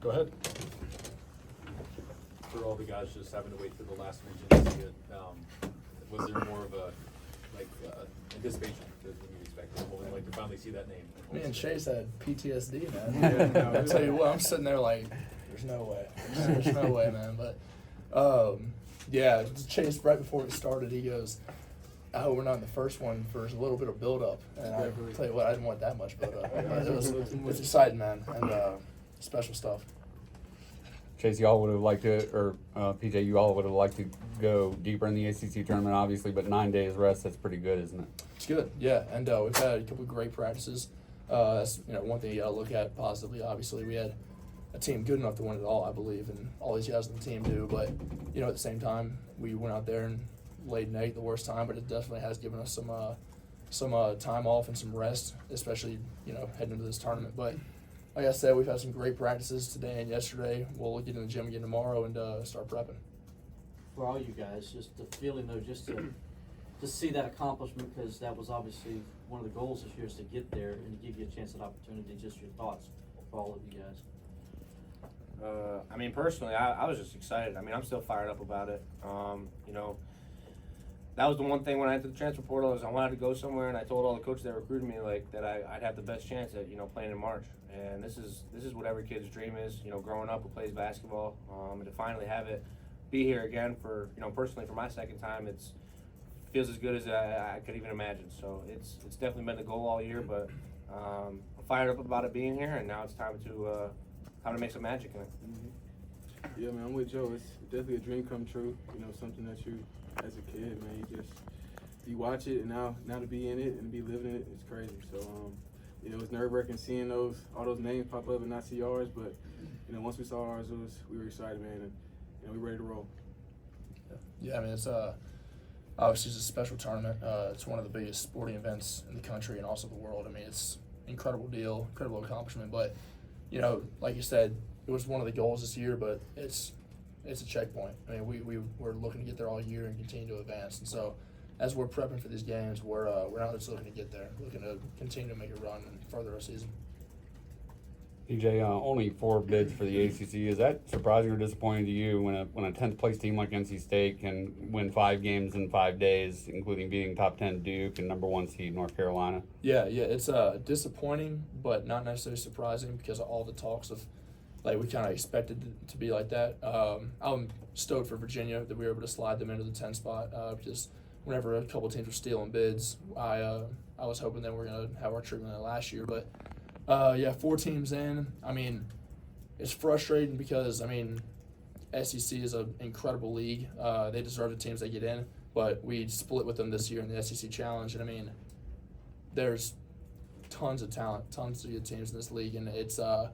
Go ahead. For all the guys just having to wait for the last mention to see it, was there more of a anticipation when you expected? Well, we'd like to finally see that name. Me and Chase had PTSD, man. Yeah, I tell you what, I'm sitting there like, there's no way. There's no way, man. But, yeah, Chase, right before it started, he goes, "Oh, we're not in the first one for a little bit of build-up." And I tell you what, I didn't want that much build-up. It's exciting, man, and special stuff. Chase, y'all would have liked to, or PJ, you all would have liked to go deeper in the ACC tournament, obviously, but 9 days rest, that's pretty good, isn't it? It's good, yeah, and we've had a couple of great practices. That's one thing you got to look at positively. Obviously, we had a team good enough to win it all, I believe, and all these guys on the team do. But at the same time, we went out there and laid an egg at the worst time. But it definitely has given us some time off and some rest, especially heading into this tournament. But like I said, we've had some great practices today and yesterday. We'll get in the gym again tomorrow and start prepping. For all you guys, just the feeling though, just to see that accomplishment, because that was obviously one of the goals this year, is to get there and give you a chance at opportunity. Just your thoughts for all of you guys. Personally, I was just excited. I'm still fired up about it. That was the one thing when I entered the transfer portal is I wanted to go somewhere, and I told all the coaches that recruited me that I'd have the best chance at playing in March. And this is what every kid's dream is. Growing up who plays basketball, and to finally have it be here again for personally for my second time, it feels as good as I could even imagine. So it's definitely been the goal all year, but I'm fired up about it being here, and now it's time to make some magic in it. Mm-hmm. Yeah, man, I'm with Joe. It's definitely a dream come true. Something that you, as a kid, man, you watch it, and now to be in it and be living it, it's crazy. So, it's nerve-wracking seeing all those names pop up and not see ours. But, once we saw ours, we were excited, man, and we're ready to roll. Yeah, it's obviously it's a special tournament. It's one of the biggest sporting events in the country and also the world. It's an incredible deal, incredible accomplishment. But like you said, it was one of the goals this year, but it's a checkpoint. We're looking to get there all year and continue to advance. And so, as we're prepping for these games, we're not just looking to get there, looking to continue to make a run and further our season. PJ, only 4 bids for the ACC. Is that surprising or disappointing to you when a 10th place team like NC State can win 5 games in 5 days, including beating top 10 Duke and number 1 seed North Carolina? Yeah, it's disappointing, but not necessarily surprising because of all the talks of, we kind of expected it to be like that. I'm stoked for Virginia that we were able to slide them into the 10 spot because whenever a couple teams were stealing bids, I was hoping that we're going to have our treatment last year. But, 4 teams in. It's frustrating because, SEC is an incredible league. They deserve the teams that get in, but we split with them this year in the SEC Challenge. And, there's tons of talent, tons of good teams in this league, and it's I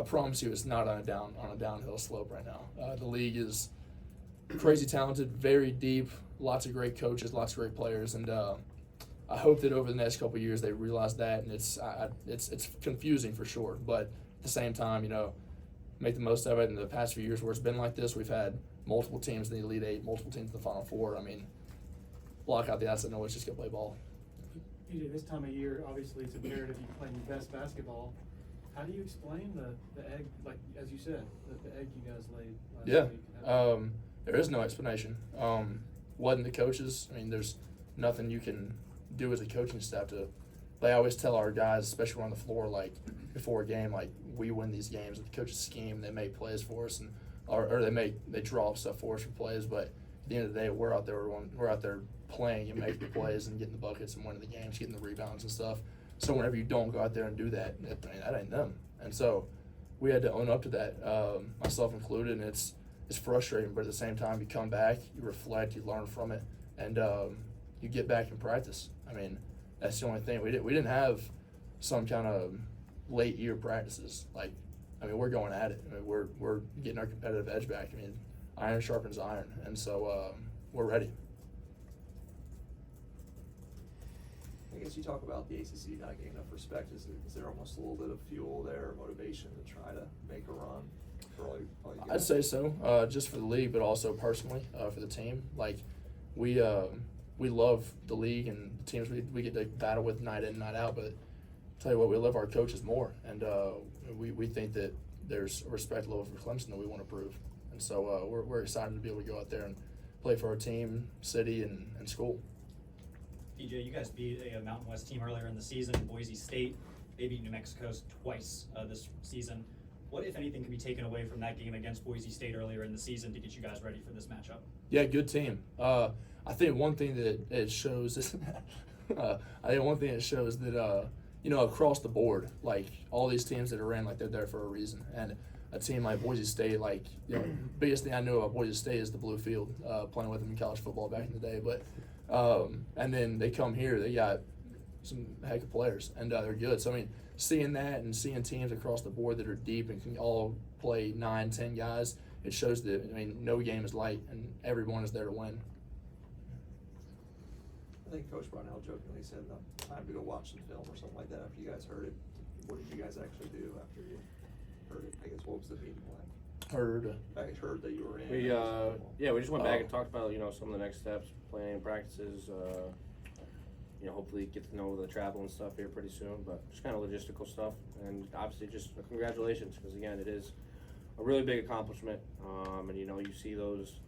promise you, it's not on a downhill slope right now. The league is crazy talented, very deep, lots of great coaches, lots of great players, and I hope that over the next couple of years they realize that. And it's confusing for sure, but at the same time, make the most of it. In the past few years where it's been like this, we've had multiple teams in the Elite Eight, multiple teams in the Final Four. Block out the outside, no one's just gonna play ball. PJ, this time of year, obviously it's imperative you play your best basketball. How do you explain the egg, like as you said, the egg you guys laid last week? There is no explanation. Wasn't the coaches? There's nothing you can do as a coaching staff to. I always tell our guys, especially on the floor, before a game, we win these games. If the coaches scheme, they make plays for us, or they draw stuff for us for plays. But at the end of the day, we're out there playing and making the plays and getting the buckets and winning the games, getting the rebounds and stuff. So whenever you don't go out there and do that, that ain't them. And so we had to own up to that, myself included, and it's frustrating. But at the same time, you come back, you reflect, you learn from it, and you get back in practice. That's the only thing. We didn't have some kind of late year practices. We're going at it. We're getting our competitive edge back. Iron sharpens iron, and so we're ready. I guess you talk about the ACC not getting enough respect. Is there almost a little bit of fuel there, motivation to try to make a run for all you guys? I'd say so, just for the league, but also personally for the team. We love the league and the teams we get to battle with night in, night out. But tell you what, we love our coaches more, and we think that there's a respect level for Clemson that we want to prove. And so we're excited to be able to go out there and play for our team, city, and school. PJ, you guys beat a Mountain West team earlier in the season, Boise State. They beat New Mexico twice this season. What, if anything, can be taken away from that game against Boise State earlier in the season to get you guys ready for this matchup? Yeah, good team. I think one thing that it shows is that across the board, like all these teams that are in, like they're there for a reason. And a team like Boise State, like biggest thing I knew about Boise State is the blue field, playing with them in college football back in the day. But and then they come here, they got some heck of players, and they're good. So I mean, seeing that and seeing teams across the board that are deep and can all play 9-10 guys, it shows that no game is light, and everyone is there to win. I think Coach Brownell jokingly said time to go watch some film or something like that after you guys heard it. What did you guys actually do after you heard it? I guess what was the meeting like? Heard. I heard that you were in. We just went back and talked about some of the next steps, planning practices. Hopefully get to know the travel and stuff here pretty soon, but just kind of logistical stuff, and obviously just congratulations, because again, it is a really big accomplishment. And you see those,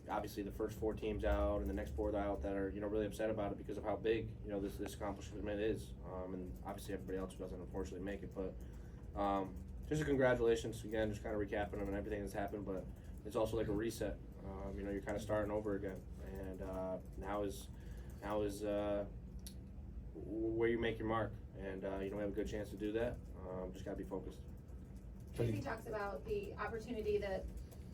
obviously the first 4 teams out and the next 4 out that are really upset about it because of how big this accomplishment is. And obviously everybody else who doesn't unfortunately make it, but just a congratulations again, just kind of recapping them and everything that's happened. But it's also like a reset. You're kind of starting over again, and now is where you make your mark, and we have a good chance to do that. Just gotta be focused. Tracy talks about the opportunity, the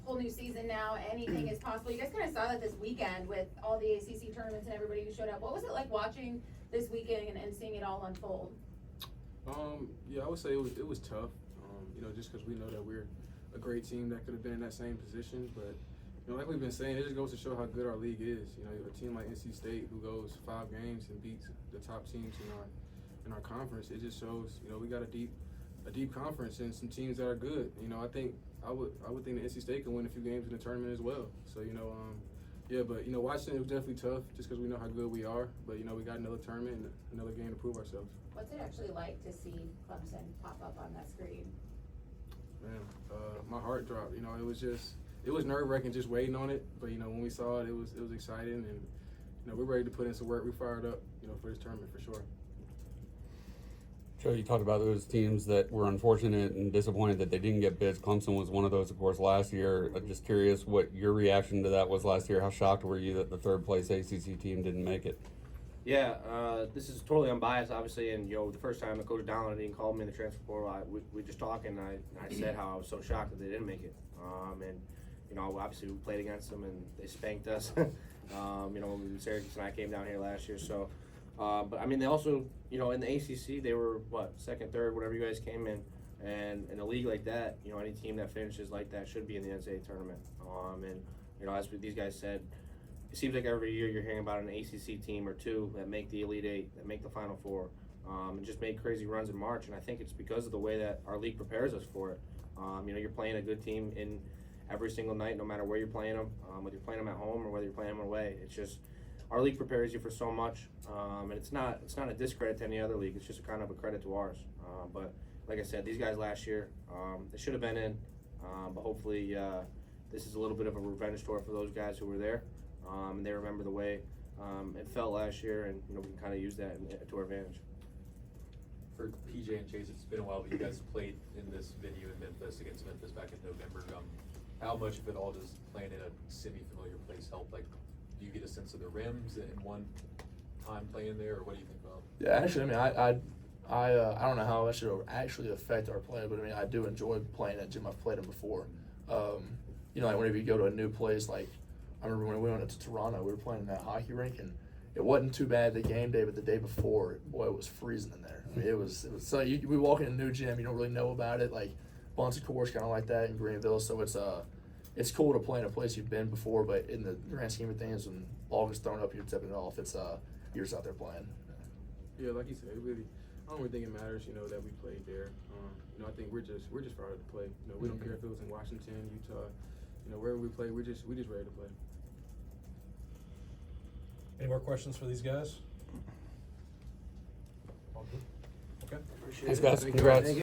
whole new season now, anything is possible. You guys kind of saw that this weekend with all the ACC tournaments and everybody who showed up. What was it like watching this weekend and seeing it all unfold? Yeah, I would say it was tough, just because we know that we're a great team that could have been in that same position, but like we've been saying, it just goes to show how good our league is. A team like NC State who goes 5 games and beats the top teams in our conference, it just shows we got a deep conference and some teams that are good. I would think that NC State can win a few games in the tournament as well. So but watching it was definitely tough just because we know how good we are. But we got another tournament and another game to prove ourselves. What's it actually like to see Clemson pop up on that screen? Man, my heart dropped. It was nerve-wracking just waiting on it, but when we saw it, it was exciting, and we're ready to put in some work. We fired up, for this tournament for sure. Joe, you talked about those teams that were unfortunate and disappointed that they didn't get bids. Clemson was one of those, of course, last year. I'm just curious what your reaction to that was last year. How shocked were you that the 3rd place ACC team didn't make it? Yeah, this is totally unbiased, obviously, and the first time Coach Dowling didn't call me in the transfer portal, we just talking, and I said how I was so shocked that they didn't make it. And obviously we played against them and they spanked us. When Syracuse and I came down here last year. So, but they also, in the ACC, they were 2nd, 3rd, whatever you guys came in. And in a league like that, any team that finishes like that should be in the NCAA tournament. And as these guys said, it seems like every year you're hearing about an ACC team or 2 that make the Elite 8, that make the Final 4, and just make crazy runs in March. And I think it's because of the way that our league prepares us for it. You're playing a good team in every single night, no matter where you're playing them, whether you're playing them at home or whether you're playing them away. It's just our league prepares you for so much, and it's not a discredit to any other league. It's just a kind of a credit to ours. But like I said, these guys last year, they should have been in, but hopefully this is a little bit of a revenge tour for those guys who were there, and they remember the way it felt last year, and we can kind of use that to our advantage. For PJ and Chase, it's been a while, but you guys played in this venue in Memphis against Memphis back in November. How much of it all does playing in a semi-familiar place help? Like, do you get a sense of the rims in one time playing there, or what do you think about? Yeah, actually, I don't know how that should actually affect our play, but I do enjoy playing at gym. I've played them before. Like whenever you go to a new place, like I remember when we went to Toronto, we were playing in that hockey rink, and it wasn't too bad the game day, but the day before, boy, it was freezing in there. It was so we walk in a new gym, you don't really know about it, like Bunch of course kind of like that in Greenville, so it's cool to play in a place you've been before, but in the grand scheme of things, when ball gets thrown up, you're tipping it off. It's you're just out there playing. Yeah, like you said, I don't really think it matters, that we played there. I think we're just proud to play. We don't care if it was in Washington, Utah, wherever we play, we just ready to play. Any more questions for these guys? All good? Okay. Thanks, guys. Congrats.